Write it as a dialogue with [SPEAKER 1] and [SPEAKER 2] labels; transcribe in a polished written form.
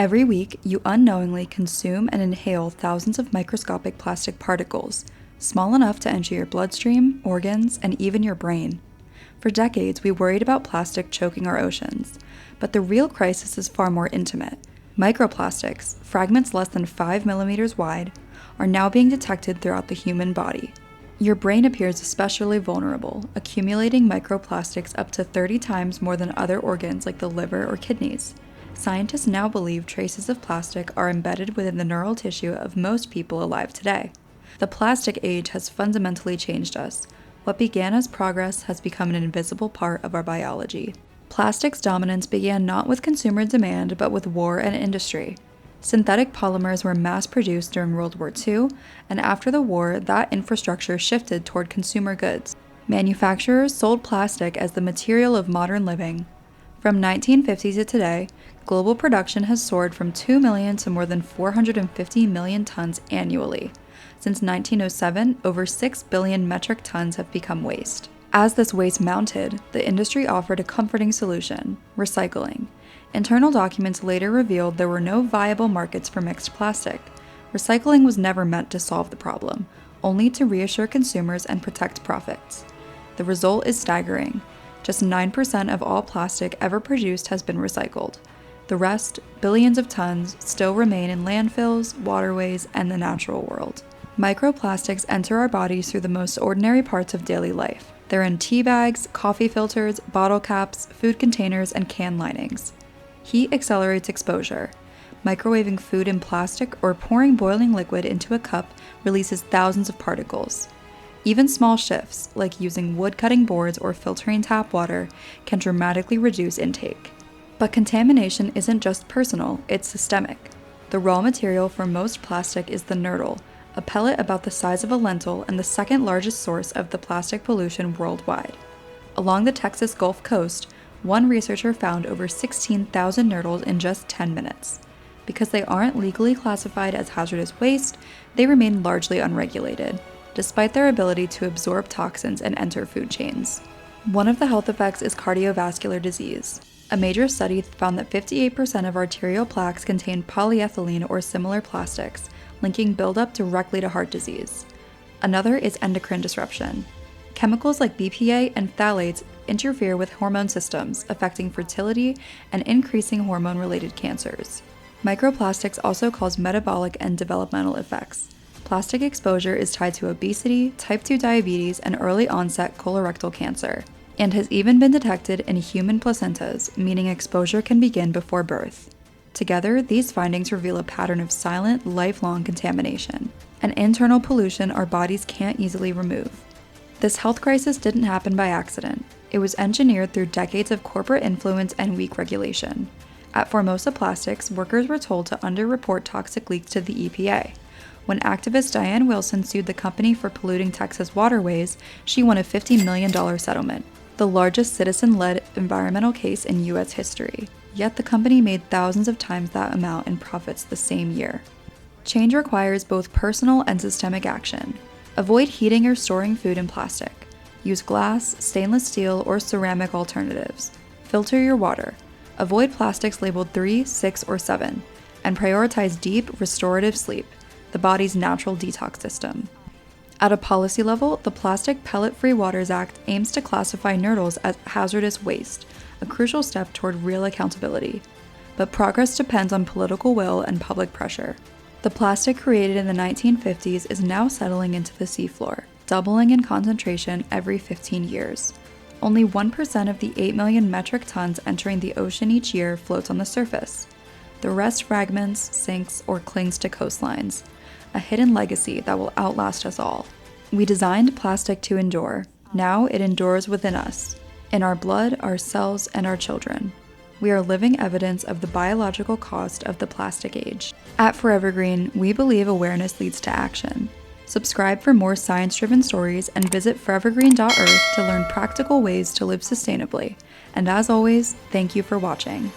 [SPEAKER 1] Every week, you unknowingly consume and inhale thousands of microscopic plastic particles, small enough to enter your bloodstream, organs, and even your brain. For decades, we worried about plastic choking our oceans, but the real crisis is far more intimate. Microplastics, fragments less than 5 millimeters wide, are now being detected throughout the human body. Your brain appears especially vulnerable, accumulating microplastics up to 30 times more than other organs like the liver or kidneys. Scientists now believe traces of plastic are embedded within the neural tissue of most people alive today. The plastic age has fundamentally changed us. What began as progress has become an invisible part of our biology. Plastic's dominance began not with consumer demand, but with war and industry. Synthetic polymers were mass-produced during World War II, and after the war, that infrastructure shifted toward consumer goods. Manufacturers sold plastic as the material of modern living. From 1950 to today, global production has soared from 2 million to more than 450 million tons annually. Since 1907, over 6 billion metric tons have become waste. As this waste mounted, the industry offered a comforting solution: recycling. Internal documents later revealed there were no viable markets for mixed plastic. Recycling was never meant to solve the problem, only to reassure consumers and protect profits. The result is staggering. Just 9% of all plastic ever produced has been recycled. The rest, billions of tons, still remain in landfills, waterways, and the natural world. Microplastics enter our bodies through the most ordinary parts of daily life. They're in tea bags, coffee filters, bottle caps, food containers, and can linings. Heat accelerates exposure. Microwaving food in plastic or pouring boiling liquid into a cup releases thousands of particles. Even small shifts, like using wood-cutting boards or filtering tap water, can dramatically reduce intake. But contamination isn't just personal, it's systemic. The raw material for most plastic is the nurdle, a pellet about the size of a lentil and the second largest source of the plastic pollution worldwide. Along the Texas Gulf Coast, one researcher found over 16,000 nurdles in just 10 minutes. Because they aren't legally classified as hazardous waste, they remain largely unregulated, despite their ability to absorb toxins and enter food chains. One of the health effects is cardiovascular disease. A major study found that 58% of arterial plaques contain polyethylene or similar plastics, linking buildup directly to heart disease. Another is endocrine disruption. Chemicals like BPA and phthalates interfere with hormone systems, affecting fertility and increasing hormone-related cancers. Microplastics also cause metabolic and developmental effects. Plastic exposure is tied to obesity, type 2 diabetes, and early-onset colorectal cancer, and has even been detected in human placentas, meaning exposure can begin before birth. Together, these findings reveal a pattern of silent, lifelong contamination, an internal pollution our bodies can't easily remove. This health crisis didn't happen by accident. It was engineered through decades of corporate influence and weak regulation. At Formosa Plastics, workers were told to underreport toxic leaks to the EPA. When activist Diane Wilson sued the company for polluting Texas waterways, she won a $50 million settlement, the largest citizen-led environmental case in U.S. history. Yet the company made thousands of times that amount in profits the same year. Change requires both personal and systemic action. Avoid heating or storing food in plastic. Use glass, stainless steel, or ceramic alternatives. Filter your water. Avoid plastics labeled 3, 6, or 7. And prioritize deep, restorative sleep, the body's natural detox system. At a policy level, the Plastic Pellet-Free Waters Act aims to classify nurdles as hazardous waste, a crucial step toward real accountability. But progress depends on political will and public pressure. The plastic created in the 1950s is now settling into the seafloor, doubling in concentration every 15 years. Only 1% of the 8 million metric tons entering the ocean each year floats on the surface. The rest fragments, sinks, or clings to coastlines, a hidden legacy that will outlast us all. We designed plastic to endure. Now it endures within us, in our blood, our cells, and our children. We are living evidence of the biological cost of the plastic age. At Forever Green, we believe awareness leads to action. Subscribe for more science-driven stories and visit forevergreen.earth to learn practical ways to live sustainably. And as always, thank you for watching.